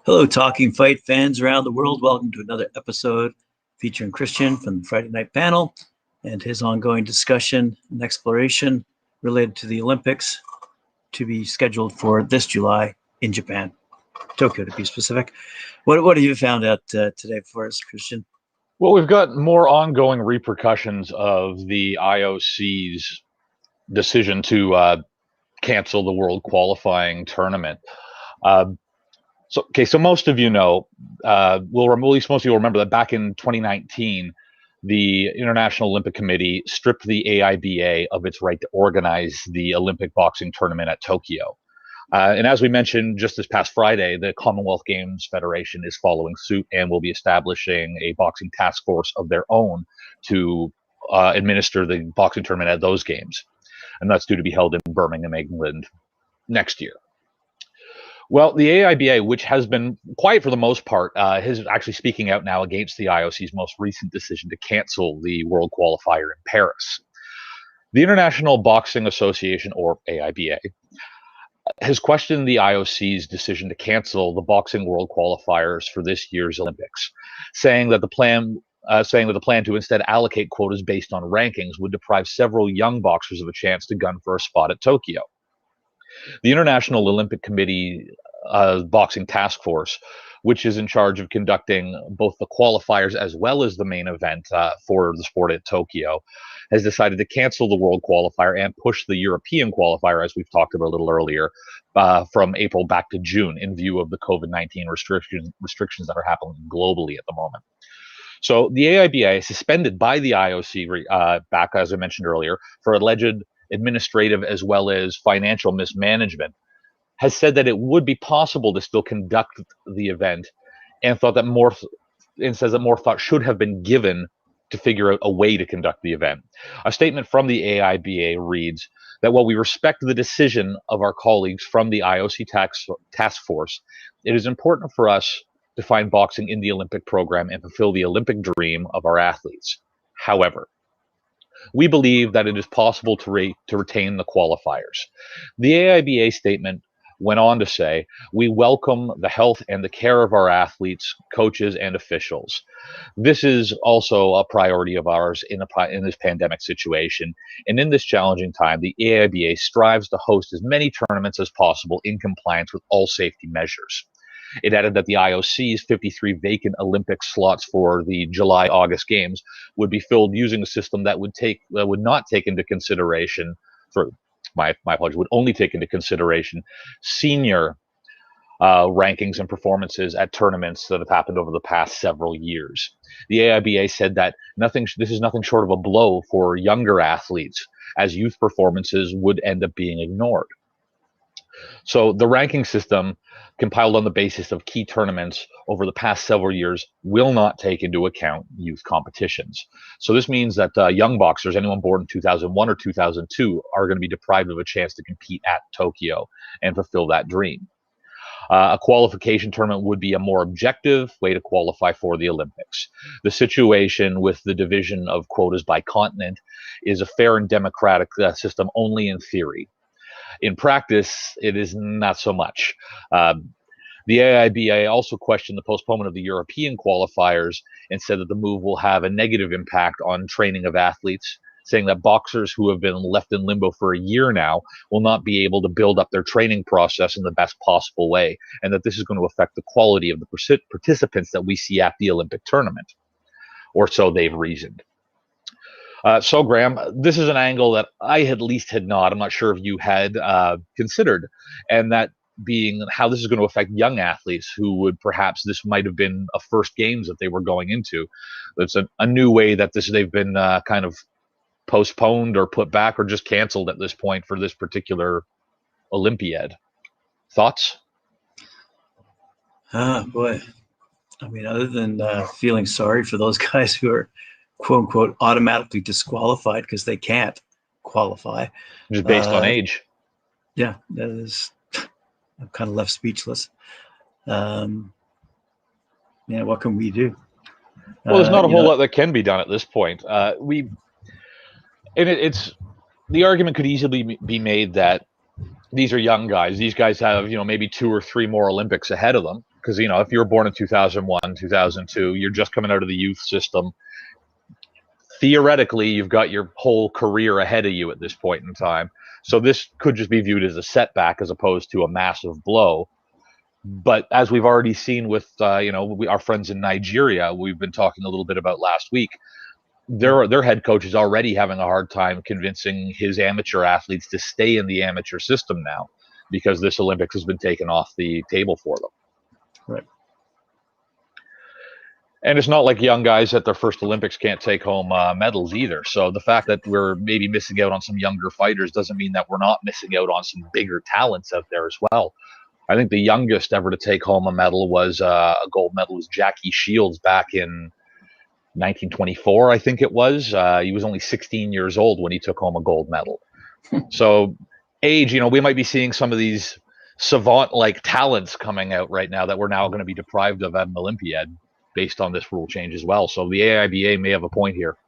Hello, Talking Fight fans around the world. Welcome to another episode featuring Christian from the Friday Night Panel and his ongoing discussion and exploration related to the Olympics to be scheduled for this July in Japan, Tokyo to be specific. What have you found out today for us, Christian? Well, we've got more ongoing repercussions of the IOC's decision to cancel the World Qualifying Tournament. So most of you know, at least most of you will remember that back in 2019, the International Olympic Committee stripped the AIBA of its right to organize the Olympic boxing tournament at Tokyo. And as we mentioned just this past Friday, the Commonwealth Games Federation is following suit and will be establishing a boxing task force of their own to administer the boxing tournament at those games. And that's due to be held in Birmingham, England next year. Well, the AIBA, which has been quiet for the most part, is actually speaking out now against the IOC's most recent decision to cancel the World Qualifier in Paris. The International Boxing Association, or AIBA, has questioned the IOC's decision to cancel the boxing world qualifiers for this year's Olympics, saying that the plan to instead allocate quotas based on rankings would deprive several young boxers of a chance to gun for a spot at Tokyo. The International Olympic Committee Boxing Task Force, which is in charge of conducting both the qualifiers as well as the main event for the sport at Tokyo, has decided to cancel the World Qualifier and push the European Qualifier, as we've talked about a little earlier, from April back to June in view of the COVID-19 restrictions that are happening globally at the moment. So the AIBA, suspended by the IOC back, as I mentioned earlier, for alleged administrative as well as financial mismanagement, has said that it would be possible to still conduct the event, and says that more thought should have been given to figure out a way to conduct the event. A statement from the AIBA reads that while we respect the decision of our colleagues from the IOC task force, it is important for us to find boxing in the Olympic program and fulfill the Olympic dream of our athletes. However, we believe that it is possible to retain the qualifiers. The AIBA statement went on to say, we welcome the health and the care of our athletes, coaches, and officials. This is also a priority of ours in this pandemic situation. And in this challenging time, the AIBA strives to host as many tournaments as possible in compliance with all safety measures. It added that the IOC's 53 vacant Olympic slots for the July-August games would be filled using a system that would not take into consideration, my apologies, would only take into consideration senior rankings and performances at tournaments that have happened over the past several years. The AIBA said that this is nothing short of a blow for younger athletes, as youth performances would end up being ignored. So the ranking system, compiled on the basis of key tournaments over the past several years, will not take into account youth competitions. So this means that young boxers, anyone born in 2001 or 2002, are going to be deprived of a chance to compete at Tokyo and fulfill that dream. A qualification tournament would be a more objective way to qualify for the Olympics. The situation with the division of quotas by continent is a fair and democratic system only in theory. In practice, it is not so much. The AIBA also questioned the postponement of the European qualifiers and said that the move will have a negative impact on training of athletes, saying that boxers who have been left in limbo for a year now will not be able to build up their training process in the best possible way, and that this is going to affect the quality of the participants that we see at the Olympic tournament, or so they've reasoned. So, Graham, this is an angle that I at least had not, I'm not sure if you had considered, and that being how this is going to affect young athletes who would perhaps, this might have been a first games that they were going into. It's a new way that they've been kind of postponed or put back or just canceled at this point for this particular Olympiad. Thoughts? Boy. I mean, other than feeling sorry for those guys who are quote unquote automatically disqualified because they can't qualify. Just based on age. Yeah, that is, I'm kind of left speechless. Yeah, what can we do? Well, there's not a whole lot that can be done at this point. It's the argument could easily be made that these are young guys. These guys have, maybe 2 or 3 more Olympics ahead of them because if you were born in 2001, 2002, you're just coming out of the youth system. Theoretically, you've got your whole career ahead of you at this point in time. So this could just be viewed as a setback as opposed to a massive blow. But as we've already seen with our friends in Nigeria, we've been talking a little bit about last week, their head coach is already having a hard time convincing his amateur athletes to stay in the amateur system now, because this Olympics has been taken off the table for them. Right. And it's not like young guys at their first Olympics can't take home medals either. So the fact that we're maybe missing out on some younger fighters doesn't mean that we're not missing out on some bigger talents out there as well. I think the youngest ever to take home a medal was a gold medal was Jackie Shields back in 1924, I think it was. He was only 16 years old when he took home a gold medal. So age, we might be seeing some of these savant-like talents coming out right now that we're now going to be deprived of at an Olympiad based on this rule change as well. So the AIBA may have a point here.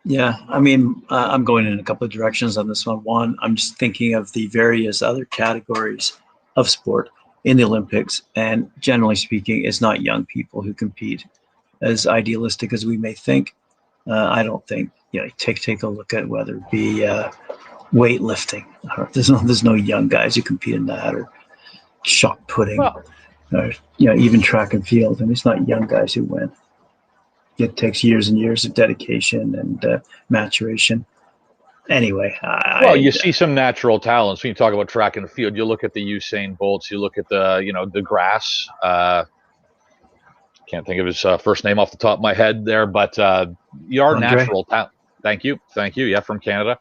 Yeah, I mean, I'm going in a couple of directions on this one. One, I'm just thinking of the various other categories of sport in the Olympics, and generally speaking, it's not young people who compete. As idealistic as we may think, I don't think. Take a look at whether it be weightlifting. There's no young guys who compete in that, or shot putting, or even track and field. I mean, it's not young guys who win. It takes years and years of dedication and maturation. Anyway, you see some natural talents when you talk about track and field. You look at the Usain Bolts. You look at the grass. Can't think of his first name off the top of my head there, but you are natural talent. Thank you. Yeah, from Canada.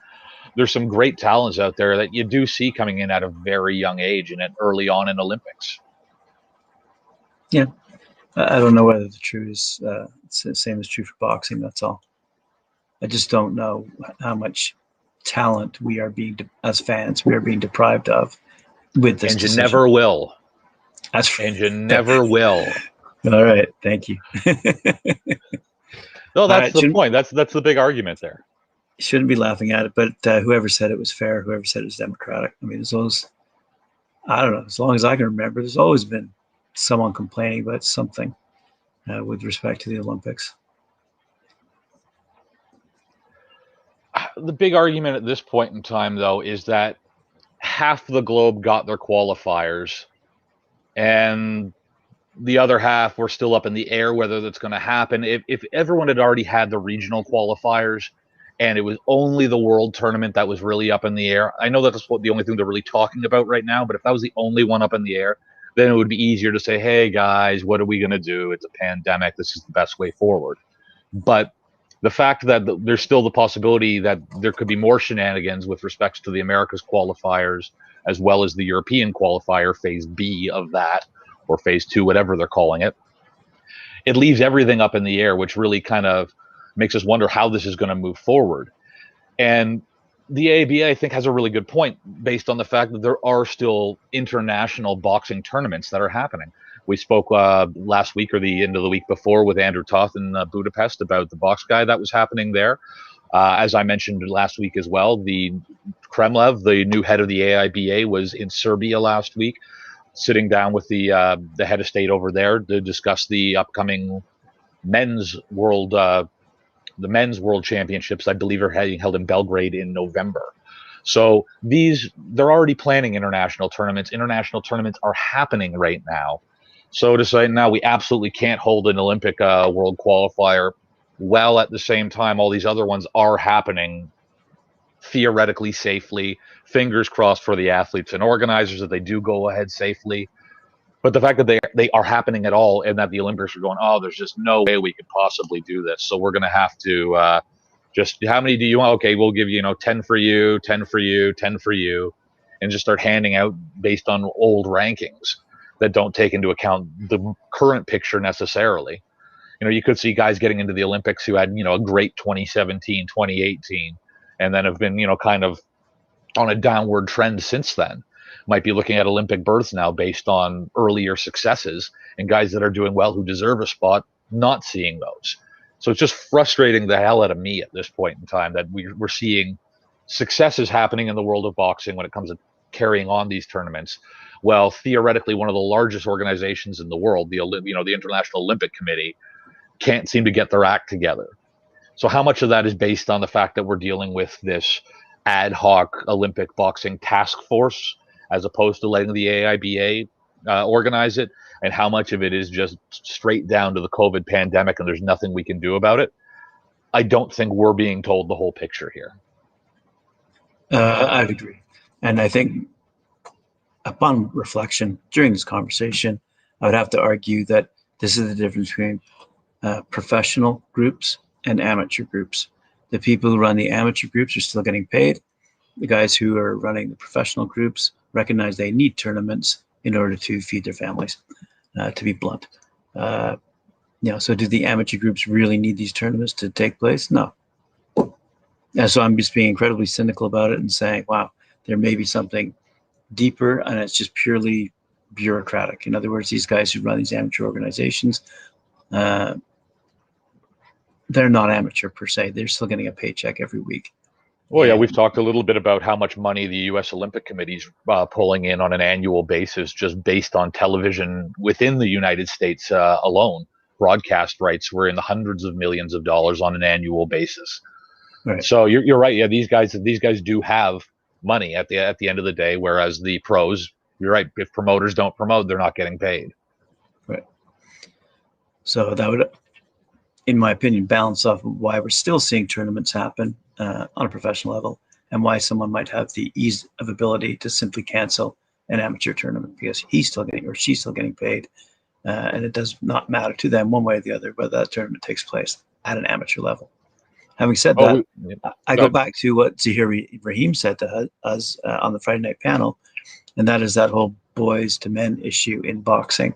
There's some great talents out there that you do see coming in at a very young age and early on in Olympics. Yeah. I don't know whether the truth is it's the same as true for boxing. That's all. I just don't know how much talent as fans, we are being deprived of with this decision. And you never will. And you never will. All right. Thank you. No, that's the point. That's the big argument there. You shouldn't be laughing at it, but whoever said it was fair, whoever said it was democratic. I mean, there's always, I don't know, as long as I can remember, there's always been someone complaining about something with respect to the Olympics. The big argument at this point in time, though, is that half the globe got their qualifiers, and the other half were still up in the air whether that's going to happen. If everyone had already had the regional qualifiers and it was only the world tournament that was really up in the air, I know that's the only thing they're really talking about right now, but if that was the only one up in the air, then it would be easier to say, hey, guys, what are we going to do? It's a pandemic. This is the best way forward. But the fact that there's still the possibility that there could be more shenanigans with respect to the Americas qualifiers, as well as the European qualifier, phase B of that, or phase 2, whatever they're calling it, it leaves everything up in the air, which really kind of makes us wonder how this is going to move forward. And the AABA, I think, has a really good point based on the fact that there are still international boxing tournaments that are happening. We spoke last week or the end of the week before with Andrew Toth in Budapest about the box guy that was happening there. As I mentioned last week as well, the Kremlev, the new head of the AIBA, was in Serbia last week, sitting down with the head of state over there to discuss the upcoming men's world championships, I believe, are held in Belgrade in November. So they're already planning international tournaments. International tournaments are happening right now. So to say now we absolutely can't hold an Olympic world qualifier, while at the same time all these other ones are happening theoretically safely, fingers crossed for the athletes and organizers that they do go ahead safely. But the fact that they are happening at all, and that the Olympics are going, oh, there's just no way we could possibly do this. So we're going to have to just, how many do you want? Okay, we'll give you, 10 for you, 10 for you, 10 for you, and just start handing out based on old rankings that don't take into account the current picture necessarily. You could see guys getting into the Olympics who had, a great 2017, 2018, and then have been, kind of on a downward trend since then. Might be looking at Olympic berths now based on earlier successes, and guys that are doing well who deserve a spot not seeing those. So it's just frustrating the hell out of me at this point in time that we're seeing successes happening in the world of boxing when it comes to carrying on these tournaments. Well, theoretically, one of the largest organizations in the world, the International Olympic Committee, can't seem to get their act together. So how much of that is based on the fact that we're dealing with this ad hoc Olympic boxing task force as opposed to letting the AIBA organize it, and how much of it is just straight down to the COVID pandemic and there's nothing we can do about it? I don't think we're being told the whole picture here. I would agree. And I think upon reflection during this conversation, I would have to argue that this is the difference between professional groups and amateur groups. The people who run the amateur groups are still getting paid. The guys who are running the professional groups recognize they need tournaments in order to feed their families, to be blunt. So do the amateur groups really need these tournaments to take place? No. And so I'm just being incredibly cynical about it and saying, wow, there may be something deeper, and it's just purely bureaucratic. In other words, these guys who run these amateur organizations, they're not amateur per se. They're still getting a paycheck every week. Well, yeah, we've talked a little bit about how much money the U.S. Olympic Committee's pulling in on an annual basis, just based on television within the United States alone. Broadcast rights were in the hundreds of millions of dollars on an annual basis. Right. So you're right. Yeah, these guys do have money at the end of the day, whereas the pros, you're right. If promoters don't promote, they're not getting paid. Right. So that would, in my opinion, balance off why we're still seeing tournaments happen on a professional level, and why someone might have the ease of ability to simply cancel an amateur tournament because he's still getting or she's still getting paid, and it does not matter to them one way or the other whether that tournament takes place at an amateur level. Having said that, I go back to what Zahir Ibrahim said to us on the Friday night panel, and that is that whole boys to men issue in boxing.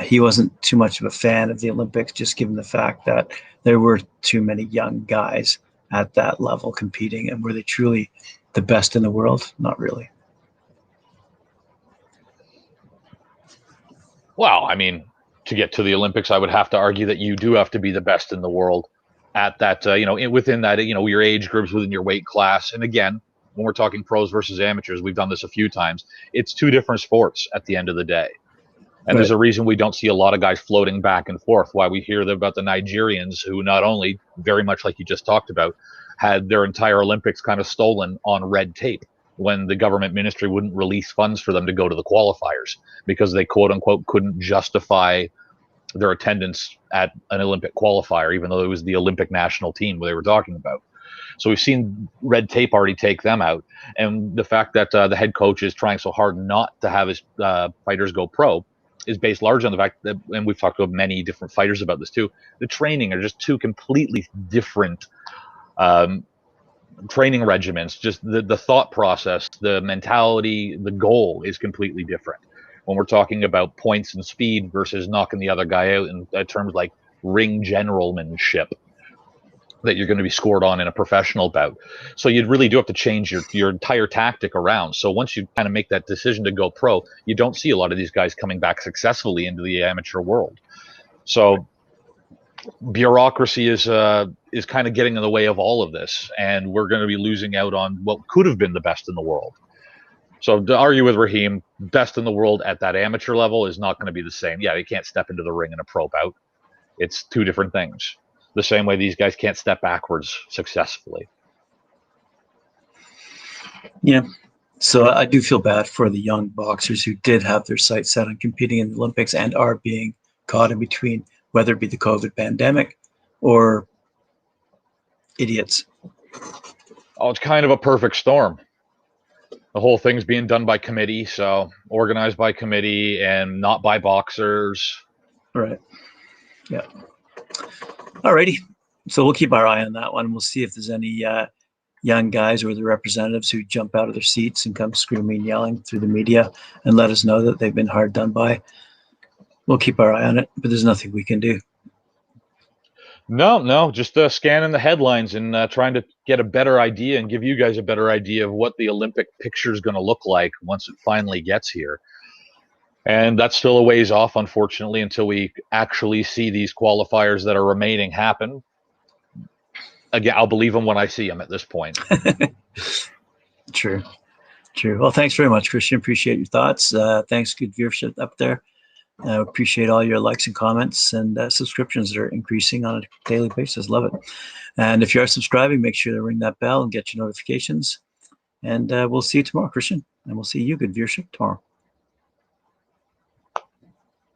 He wasn't too much of a fan of the Olympics, just given the fact that there were too many young guys at that level competing. And were they truly the best in the world? Not really. Well, I mean, to get to the Olympics, I would have to argue that you do have to be the best in the world at that, within that, your age groups, within your weight class. And again, when we're talking pros versus amateurs, we've done this a few times. It's two different sports at the end of the day. And There's a reason we don't see a lot of guys floating back and forth. Why we hear about the Nigerians who not only, very much like you just talked about, had their entire Olympics kind of stolen on red tape when the government ministry wouldn't release funds for them to go to the qualifiers because they, quote unquote, couldn't justify their attendance at an Olympic qualifier, even though it was the Olympic national team they were talking about. So we've seen red tape already take them out. And the fact that the head coach is trying so hard not to have his fighters go pro is based largely on the fact that, and we've talked to many different fighters about this too, the training are just two completely different training regimens. Just the thought process, the mentality, the goal is completely different. When we're talking about points and speed versus knocking the other guy out in terms like ring generalmanship that you're going to be scored on in a professional bout. So you really do have to change your entire tactic around. So once you kind of make that decision to go pro, you don't see a lot of these guys coming back successfully into the amateur world. So bureaucracy is kind of getting in the way of all of this, and we're going to be losing out on what could have been the best in the world. So to argue with Raheem, best in the world at that amateur level is not going to be the same. Yeah, he can't step into the ring in a pro bout. It's two different things. The same way these guys can't step backwards successfully. Yeah. So I do feel bad for the young boxers who did have their sights set on competing in the Olympics and are being caught in between, whether it be the COVID pandemic or idiots. Oh, it's kind of a perfect storm. The whole thing's being done by committee, so organized by committee and not by boxers. Right. Yeah. Alrighty. So we'll keep our eye on that one. We'll see if there's any young guys or the representatives who jump out of their seats and come screaming, yelling through the media and let us know that they've been hard done by. We'll keep our eye on it, but there's nothing we can do. No, just scanning the headlines and trying to get a better idea and give you guys a better idea of what the Olympic picture is going to look like once it finally gets here. And that's still a ways off, unfortunately, until we actually see these qualifiers that are remaining happen. Again, I'll believe them when I see them at this point. True. True. Well, thanks very much, Christian. Appreciate your thoughts. Thanks. Good viewership up there. Appreciate all your likes and comments and subscriptions that are increasing on a daily basis. Love it. And if you are subscribing, make sure to ring that bell and get your notifications. And we'll see you tomorrow, Christian. And we'll see you, good viewership, tomorrow.